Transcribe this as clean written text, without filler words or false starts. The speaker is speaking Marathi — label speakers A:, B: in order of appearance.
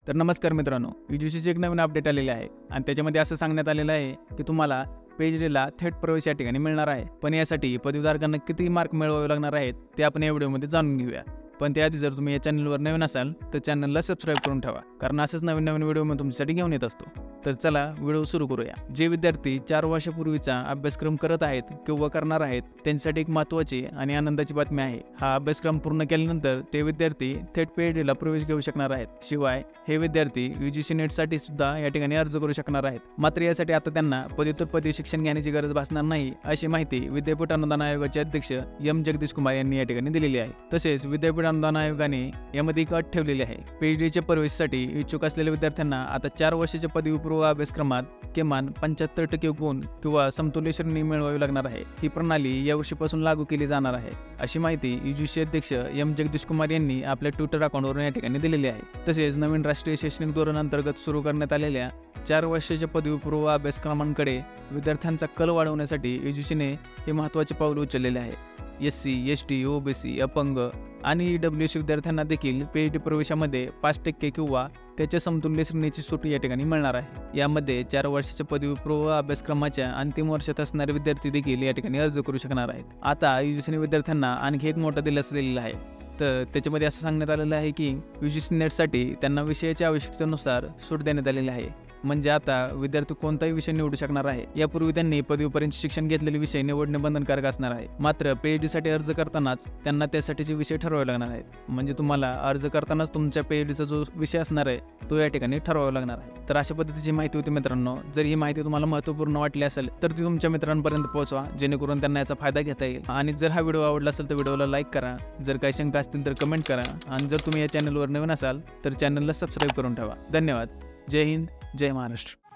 A: तर नमस्कार मित्रांनो, UGCची एक नवीन अपडेट आलेली आहे आणि त्याच्यामध्ये असं सांगण्यात आलेलं आहे की तुम्हाला PhDला थेट प्रवेश या ठिकाणी मिळणार आहे। पण यासाठी पदवीधारकांना किती मार्क मिळवावे लागणार आहेत ते आपण या व्हिडिओमध्ये जाणून घेऊया। पण त्याआधी जर तुम्ही या चॅनलवर नवीन असाल तर चॅनलला सबस्क्राइब करून ठेवा, कारण असेच नवीन व्हिडिओ मी तुमच्यासाठी घेऊन येत असतो। तर चला व्हिडिओ सुरू करूया। जे विद्यार्थी 4 वर्षापूर्वीचा अभ्यासक्रम करत आहेत किंवा करणार आहेत त्यांच्यासाठी एक महत्त्वाची आणि आनंदाची बातमी आहे। हा अभ्यासक्रम पूर्ण केल्यानंतर ते विद्यार्थी थेट PhDला प्रवेश घेऊ शकणार आहेत। शिवाय हे विद्यार्थी UGC नेटसाठी सुद्धा या ठिकाणी अर्ज करू शकणार आहेत। मात्र यासाठी आता त्यांना पदव्युत्तर पदवी शिक्षण घेण्याची गरज भासणार नाही, अशी माहिती विद्यापीठ अनुदान आयोगाचे अध्यक्ष एम जगदीश कुमार यांनी या ठिकाणी दिलेली आहे। तसेच विद्यापीठ अनुदान आयोगाने यामध्ये एक अट ठेवलेली आहे। PhDच्या प्रवेशासाठी इच्छुक असलेल्या विद्यार्थ्यांना आता 4 वर्षाच्या पदवीपूर्व अभ्यासक्रमात किमान 75% गुण किंवा समतुल्य श्रेणी मिळवावी लागणार आहे। ही प्रणाली यावर्षीपासून लागू केली जाणार आहे, अशी माहिती UGC अध्यक्ष एम जगदीश कुमार यांनी आपल्या ट्विटर अकाउंटवरून या ठिकाणी दिलेली आहे। तसेच नवीन राष्ट्रीय शैक्षणिक धोरण अंतर्गत सुरू करण्यात आलेल्या 4 वर्षाच्या पदवीपूर्व अभ्यासक्रमांकडे विद्यार्थ्यांचा कल वाढवण्यासाठी UGCने हे महत्त्वाचे पाऊल उचललेले आहे। SC, ST, OBC, अपंग आणि EWS विद्यार्थ्यांना देखील PhD प्रवेशामध्ये 5% किंवा त्याच्या समतुल्य श्रेणीची सूट या ठिकाणी मिळणार आहे। यामध्ये 4 वर्षाच्या पदवीपूर्व अभ्यासक्रमाच्या अंतिम वर्षात असणारे विद्यार्थी देखील या ठिकाणी अर्ज करू शकणार आहेत। आता UGCने विद्यार्थ्यांना आणखी एक मोठा दिलासा दिलेला आहे। तर त्याच्यामध्ये असं सांगण्यात आलेलं आहे की UGC नेटसाठी त्यांना विषयाच्या आवश्यकतेनुसार सूट देण्यात आलेली आहे। म्हणजे आता विद्यार्थी कोणताही विषय निवडू शकणार आहे। यापूर्वी त्यांनी पदवीपर्यंत शिक्षण घेतलेले विषय निवडणे बंधनकारक असणार आहे। मात्र PhDसाठी अर्ज करतानाच त्यांना त्यासाठीचे विषय ठरवावे लागणार आहेत। म्हणजे तुम्हाला अर्ज करतानाच तुमच्या PhDचा जो विषय असणार आहे तो या ठिकाणी ठरवावा लागणार आहे। तर अशा पद्धतीची माहिती होती मित्रांनो। जर ही माहिती तुम्हाला महत्त्वपूर्ण वाटली असेल तर ती तुमच्या मित्रांपर्यंत पोहोचवा, जेणेकरून त्यांना याचा फायदा घेता येईल। आणि जर हा व्हिडिओ आवडला असेल तर व्हिडिओला लाईक करा, जर काही शंका असतील तर कमेंट करा, आणि जर तुम्ही या चॅनलवर नवीन असाल तर चॅनलला सबस्क्राईब करून ठेवा। धन्यवाद। जय हिंद, जय महाराष्ट्र।